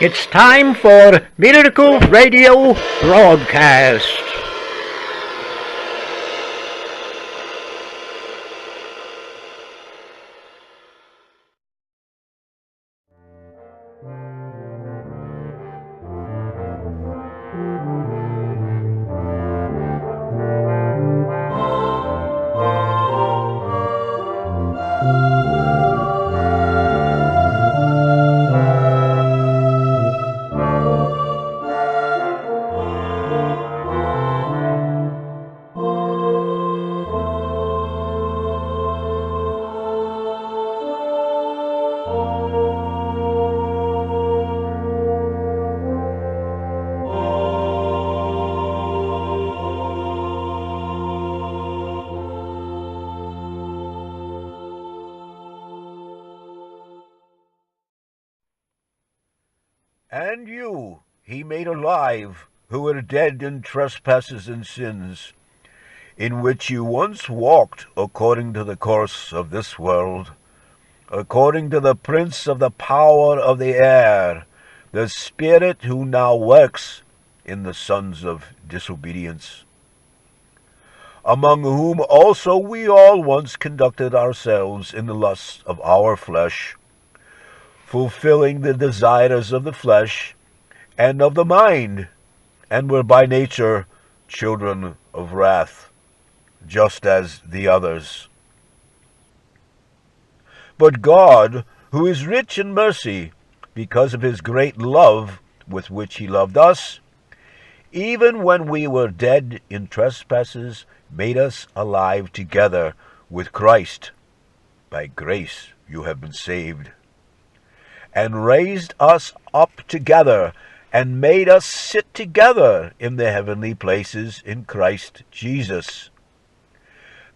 It's time for Miracle Radio Broadcast. And you he made alive, who were dead in trespasses and sins, in which you once walked according to the course of this world, according to the prince of the power of the air, the spirit who now works in the sons of disobedience, among whom also we all once conducted ourselves in the lusts of our flesh, fulfilling the desires of the flesh and of the mind, and were by nature children of wrath, just as the others. But God, who is rich in mercy, because of his great love with which he loved us, even when we were dead in trespasses, made us alive together with Christ. By grace you have been saved, and raised us up together, and made us sit together in the heavenly places in Christ Jesus,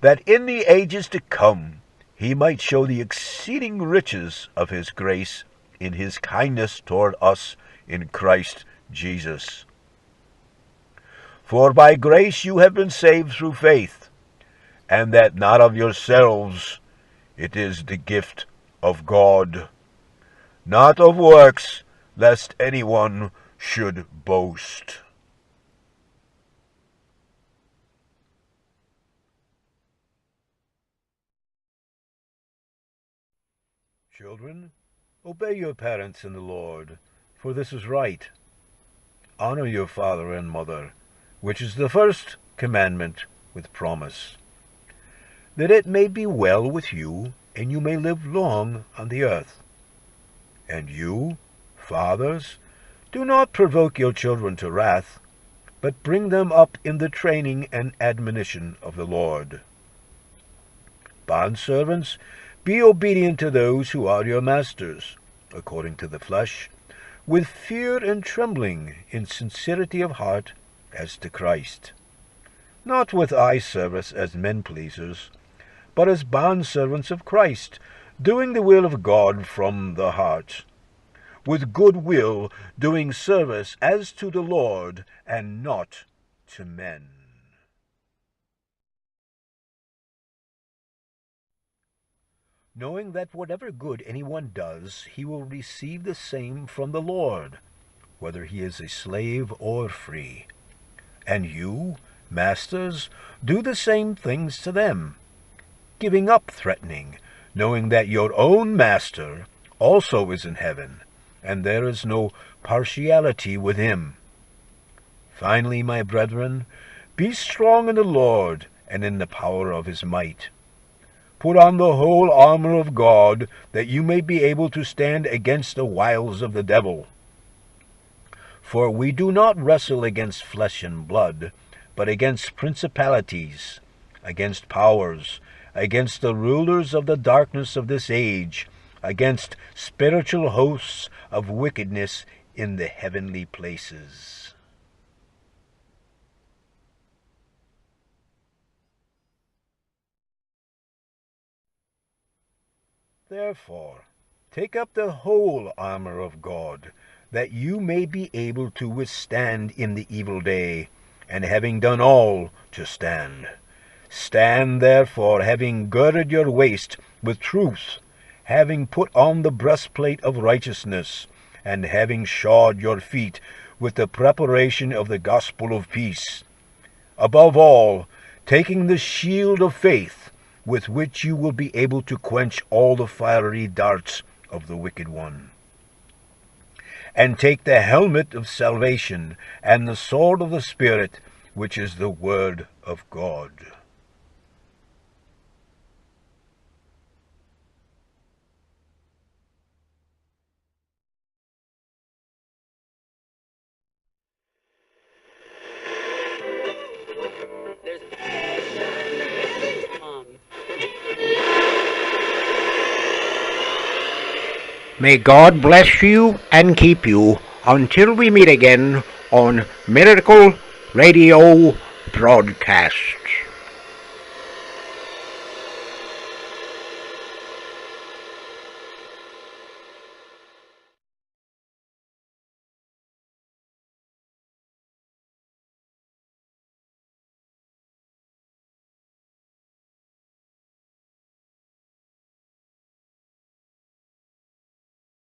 that in the ages to come he might show the exceeding riches of his grace in his kindness toward us in Christ Jesus. For by grace you have been saved through faith, and that not of yourselves, it is the gift of God, not of works, lest anyone should boast. Children, obey your parents in the Lord, for this is right. Honor your father and mother, which is the first commandment with promise, that it may be well with you, and you may live long on the earth. And you, fathers, do not provoke your children to wrath, but bring them up in the training and admonition of the Lord. Bondservants, be obedient to those who are your masters, according to the flesh, with fear and trembling, in sincerity of heart, as to Christ, not with eye service as men-pleasers, but as bondservants of Christ, doing the will of God from the heart, with good will, doing service as to the Lord, and not to men. Knowing that whatever good anyone does, he will receive the same from the Lord, whether he is a slave or free. And you, masters, do the same things to them, giving up threatening, knowing that your own master also is in heaven, and there is no partiality with him. Finally, my brethren, be strong in the Lord and in the power of his might. Put on the whole armor of God, that you may be able to stand against the wiles of the devil. For we do not wrestle against flesh and blood, but against principalities, against powers, against the rulers of the darkness of this age, against spiritual hosts of wickedness in the heavenly places. Therefore, take up the whole armor of God, that you may be able to withstand in the evil day, and having done all, to stand. Stand therefore, having girded your waist with truth, having put on the breastplate of righteousness, and having shod your feet with the preparation of the gospel of peace. Above all, taking the shield of faith, with which you will be able to quench all the fiery darts of the wicked one. And take the helmet of salvation, and the sword of the Spirit, which is the word of God. May God bless you and keep you until we meet again on Miracle Radio Broadcasts.